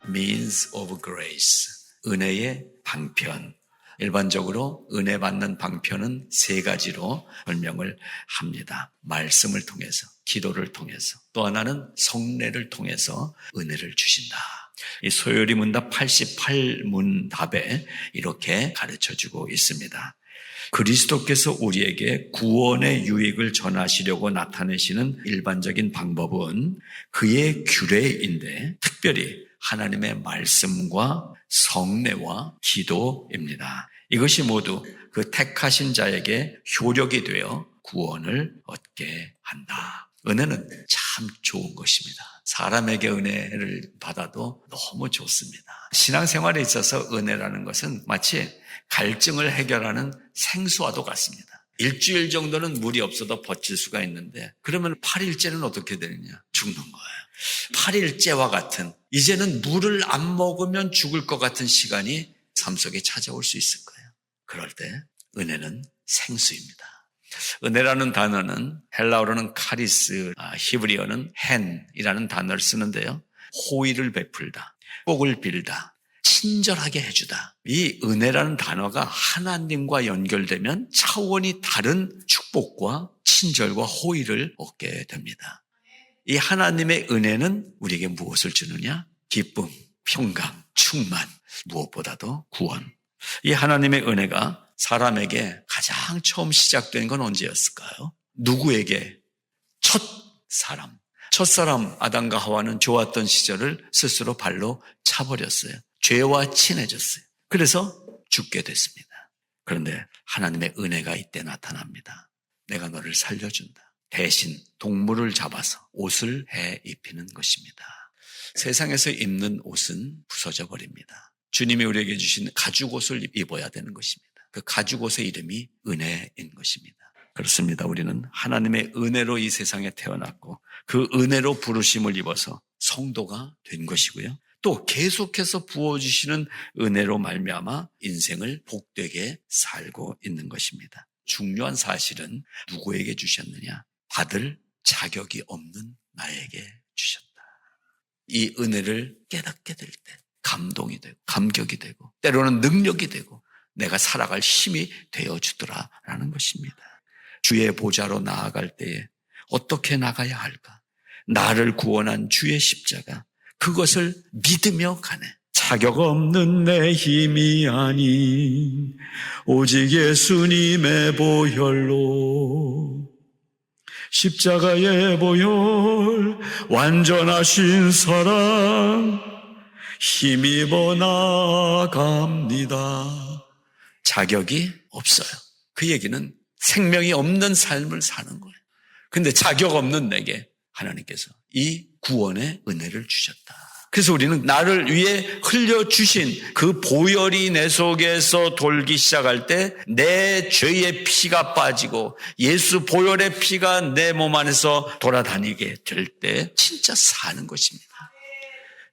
Means of grace, 은혜의 방편. 일반적으로 은혜 받는 방편은 세 가지로 설명을 합니다. 말씀을 통해서, 기도를 통해서, 또 하나는 성례를 통해서 은혜를 주신다. 이 소요리 문답 88문답에 이렇게 가르쳐주고 있습니다. 그리스도께서 우리에게 구원의 유익을 전하시려고 나타내시는 일반적인 방법은 그의 규례인데 특별히 하나님의 말씀과 성례와 기도입니다. 이것이 모두 그 택하신 자에게 효력이 되어 구원을 얻게 한다. 은혜는 참 좋은 것입니다. 사람에게 은혜를 받아도 너무 좋습니다. 신앙생활에 있어서 은혜라는 것은 마치 갈증을 해결하는 생수와도 같습니다. 일주일 정도는 물이 없어도 버틸 수가 있는데 그러면 8일째는 어떻게 되느냐? 죽는 거예요. 8일째와 같은, 이제는 물을 안 먹으면 죽을 것 같은 시간이 삶 속에 찾아올 수 있을 거예요. 그럴 때 은혜는 생수입니다. 은혜라는 단어는 헬라어로는 카리스, 히브리어는 헨이라는 단어를 쓰는데요. 호의를 베풀다, 복을 빌다, 친절하게 해주다. 이 은혜라는 단어가 하나님과 연결되면 차원이 다른 축복과 친절과 호의를 얻게 됩니다. 이 하나님의 은혜는 우리에게 무엇을 주느냐? 기쁨, 평강, 충만, 무엇보다도 구원. 이 하나님의 은혜가 사람에게 가장 처음 시작된 건 언제였을까요? 누구에게? 첫사람 아담과 하와는 좋았던 시절을 스스로 발로 차버렸어요. 죄와 친해졌어요. 그래서 죽게 됐습니다. 그런데 하나님의 은혜가 이때 나타납니다. 내가 너를 살려준다. 대신 동물을 잡아서 옷을 해 입히는 것입니다. 세상에서 입는 옷은 부서져 버립니다. 주님이 우리에게 주신 가죽옷을 입어야 되는 것입니다. 그 가죽옷의 이름이 은혜인 것입니다. 그렇습니다. 우리는 하나님의 은혜로 이 세상에 태어났고 그 은혜로 부르심을 입어서 성도가 된 것이고요. 또 계속해서 부어주시는 은혜로 말미암아 인생을 복되게 살고 있는 것입니다. 중요한 사실은 누구에게 주셨느냐? 받을 자격이 없는 나에게 주셨다. 이 은혜를 깨닫게 될 때 감동이 되고 감격이 되고 때로는 능력이 되고 내가 살아갈 힘이 되어주더라라는 것입니다. 주의 보좌로 나아갈 때에 어떻게 나가야 할까? 나를 구원한 주의 십자가, 그것을 믿으며 가네. 자격 없는 내 힘이 아닌 오직 예수님의 보혈로, 십자가의 보혈, 완전하신 사랑, 힘입어 나아갑니다. 자격이 없어요. 그 얘기는 생명이 없는 삶을 사는 거예요. 근데 자격 없는 내게 하나님께서 이 구원의 은혜를 주셨다. 그래서 우리는 나를 위해 흘려주신 그 보혈이 내 속에서 돌기 시작할 때 내 죄의 피가 빠지고 예수 보혈의 피가 내 몸 안에서 돌아다니게 될 때 진짜 사는 것입니다.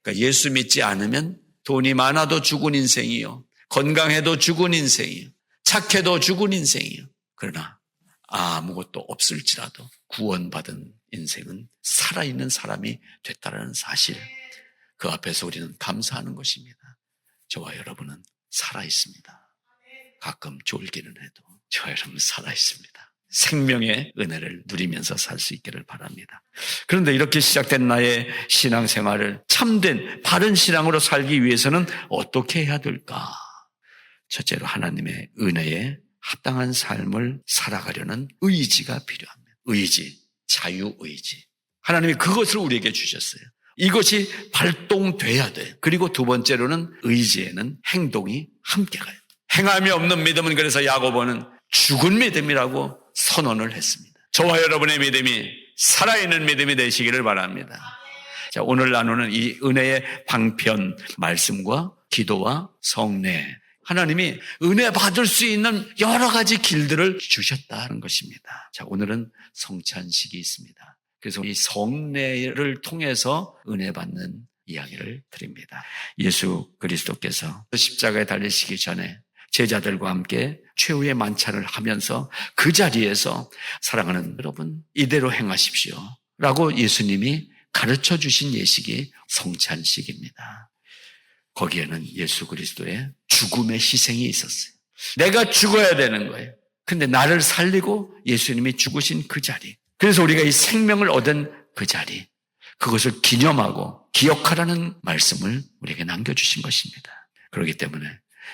그러니까 예수 믿지 않으면 돈이 많아도 죽은 인생이요, 건강해도 죽은 인생이요, 착해도 죽은 인생이요. 그러나 아무것도 없을지라도 구원받은 인생은 살아있는 사람이 됐다는 사실, 그 앞에서 우리는 감사하는 것입니다. 저와 여러분은 살아있습니다. 가끔 졸기는 해도 저와 여러분은 살아있습니다. 생명의 은혜를 누리면서 살 수 있기를 바랍니다. 그런데 이렇게 시작된 나의 신앙생활을 참된 바른 신앙으로 살기 위해서는 어떻게 해야 될까? 첫째로 하나님의 은혜에 합당한 삶을 살아가려는 의지가 필요합니다. 의지, 자유의지. 하나님이 그것을 우리에게 주셨어요. 이것이 발동돼야 돼. 그리고 두 번째로는 의지에는 행동이 함께 가요. 행함이 없는 믿음은, 그래서 야고보는 죽은 믿음이라고 선언을 했습니다. 저와 여러분의 믿음이 살아있는 믿음이 되시기를 바랍니다. 자, 오늘 나누는 이 은혜의 방편, 말씀과 기도와 성례, 하나님이 은혜 받을 수 있는 여러 가지 길들을 주셨다는 것입니다. 자, 오늘은 성찬식이 있습니다. 그래서 이 성례를 통해서 은혜 받는 이야기를 드립니다. 예수 그리스도께서 십자가에 달리시기 전에 제자들과 함께 최후의 만찬을 하면서 그 자리에서 사랑하는 여러분, 이대로 행하십시오 라고 예수님이 가르쳐 주신 예식이 성찬식입니다. 거기에는 예수 그리스도의 죽음의 희생이 있었어요. 내가 죽어야 되는 거예요. 근데 나를 살리고 예수님이 죽으신 그 자리, 그래서 우리가 이 생명을 얻은 그 자리, 그것을 기념하고 기억하라는 말씀을 우리에게 남겨주신 것입니다. 그렇기 때문에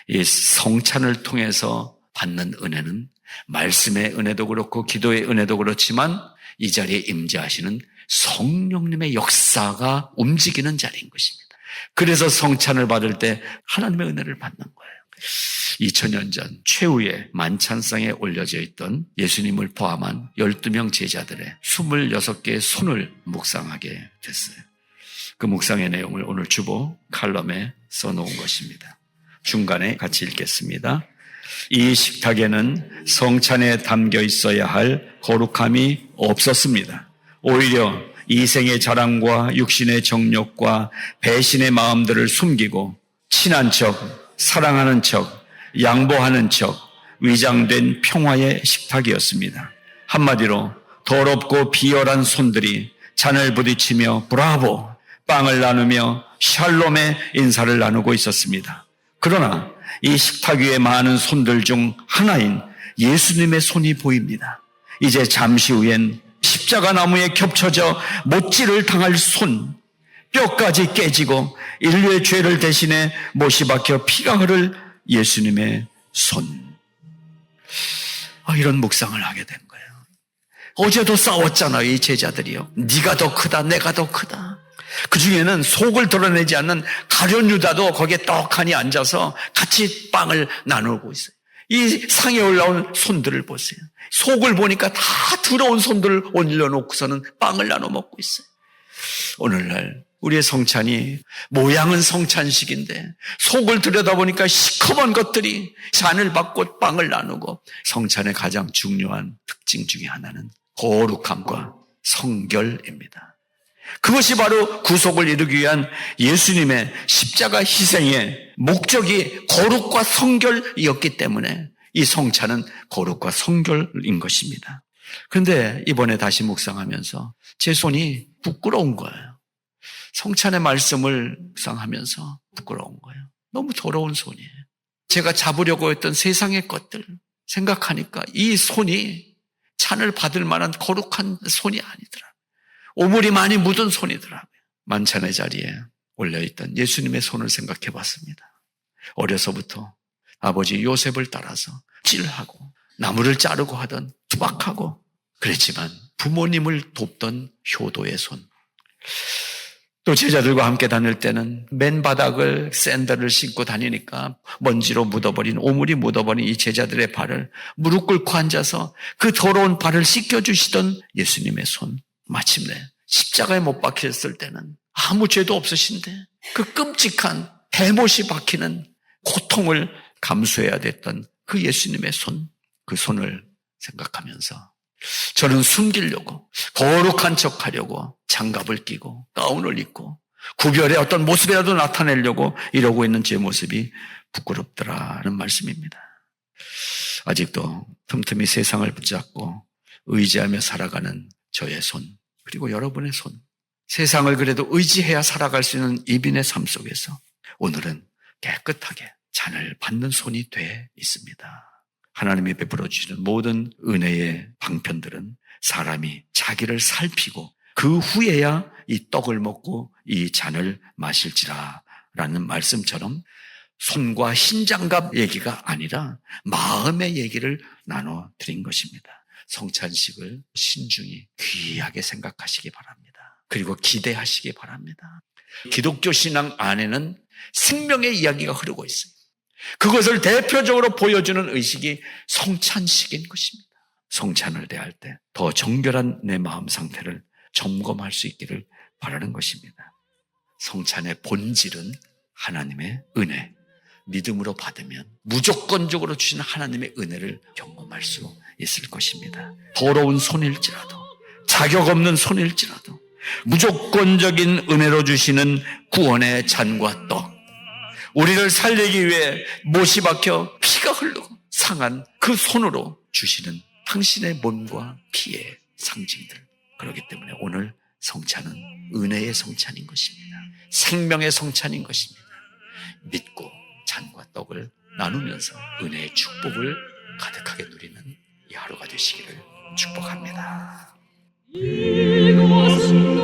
이 성찬을 통해서 받는 은혜는 말씀의 은혜도 그렇고 기도의 은혜도 그렇지만 이 자리에 임재하시는 성령님의 역사가 움직이는 자리인 것입니다. 그래서 성찬을 받을 때 하나님의 은혜를 받는 거예요. 2000년 전 최후의 만찬상에 올려져 있던 예수님을 포함한 12명 제자들의 26개의 손을 묵상하게 됐어요. 그 묵상의 내용을 오늘 주보 칼럼에 써놓은 것입니다. 중간에 같이 읽겠습니다. 이 식탁에는 성찬에 담겨 있어야 할 거룩함이 없었습니다. 오히려 이생의 자랑과 육신의 정욕과 배신의 마음들을 숨기고 친한 척, 사랑하는 척, 양보하는 척 위장된 평화의 식탁이었습니다. 한마디로 더럽고 비열한 손들이 잔을 부딪히며 브라보, 빵을 나누며 샬롬의 인사를 나누고 있었습니다. 그러나 이 식탁 위에 많은 손들 중 하나인 예수님의 손이 보입니다. 이제 잠시 후엔 십자가 나무에 겹쳐져 못질을 당할 손, 뼈까지 깨지고 인류의 죄를 대신해 못이 박혀 피가 흐를 예수님의 손. 이런 묵상을 하게 된 거예요. 어제도 싸웠잖아요, 이 제자들이요. 네가 더 크다, 내가 더 크다. 그 중에는 속을 드러내지 않는 가룟 유다도 거기에 떡하니 앉아서 같이 빵을 나누고 있어요. 이 상에 올라온 손들을 보세요. 속을 보니까 다 더러운 손들을 올려놓고서는 빵을 나눠 먹고 있어요. 오늘날 우리의 성찬이 모양은 성찬식인데 속을 들여다보니까 시커먼 것들이 잔을 받고 빵을 나누고, 성찬의 가장 중요한 특징 중에 하나는 거룩함과 성결입니다. 그것이 바로 구속을 이루기 위한 예수님의 십자가 희생의 목적이 거룩과 성결이었기 때문에 이 성찬은 거룩과 성결인 것입니다. 그런데 이번에 다시 묵상하면서 제 손이 부끄러운 거예요. 성찬의 말씀을 묵상하면서 부끄러운 거예요. 너무 더러운 손이에요. 제가 잡으려고 했던 세상의 것들 생각하니까 이 손이 찬을 받을 만한 거룩한 손이 아니더라고요. 오물이 많이 묻은 손이더라고요. 만찬의 자리에 올려있던 예수님의 손을 생각해 봤습니다. 어려서부터 아버지 요셉을 따라서 찔하고 나무를 자르고 하던 투박하고 그랬지만 부모님을 돕던 효도의 손, 또 제자들과 함께 다닐 때는 맨바닥을 샌들을 신고 다니니까 먼지로 묻어버린, 오물이 묻어버린 이 제자들의 발을 무릎 꿇고 앉아서 그 더러운 발을 씻겨주시던 예수님의 손, 마침내 십자가에 못 박혔을 때는 아무 죄도 없으신데 그 끔찍한 대못이 박히는 고통을 감수해야 됐던 그 예수님의 손, 그 손을 생각하면서 저는 숨기려고, 거룩한 척하려고 장갑을 끼고 가운을 입고 구별의 어떤 모습이라도 나타내려고 이러고 있는 제 모습이 부끄럽더라는 말씀입니다. 아직도 틈틈이 세상을 붙잡고 의지하며 살아가는 저의 손, 그리고 여러분의 손, 세상을 그래도 의지해야 살아갈 수 있는 이빈의 삶 속에서 오늘은 깨끗하게 잔을 받는 손이 돼 있습니다. 하나님이 베풀어 주시는 모든 은혜의 방편들은 사람이 자기를 살피고 그 후에야 이 떡을 먹고 이 잔을 마실지라 라는 말씀처럼 손과 흰장갑 얘기가 아니라 마음의 얘기를 나눠드린 것입니다. 성찬식을 신중히 귀하게 생각하시기 바랍니다. 그리고 기대하시기 바랍니다. 기독교 신앙 안에는 생명의 이야기가 흐르고 있어요. 그것을 대표적으로 보여주는 의식이 성찬식인 것입니다. 성찬을 대할 때 더 정결한 내 마음 상태를 점검할 수 있기를 바라는 것입니다. 성찬의 본질은 하나님의 은혜, 믿음으로 받으면 무조건적으로 주신 하나님의 은혜를 경험할 수 있을 것입니다. 더러운 손일지라도, 자격 없는 손일지라도 무조건적인 은혜로 주시는 구원의 잔과 떡, 우리를 살리기 위해 못이 박혀 피가 흐르고 상한 그 손으로 주시는 당신의 몸과 피의 상징들. 그렇기 때문에 오늘 성찬은 은혜의 성찬인 것입니다. 생명의 성찬인 것입니다. 믿고 잔과 떡을 나누면서 은혜의 축복을 가득하게 누리는 이 하루가 되시기를 축복합니다. 이것은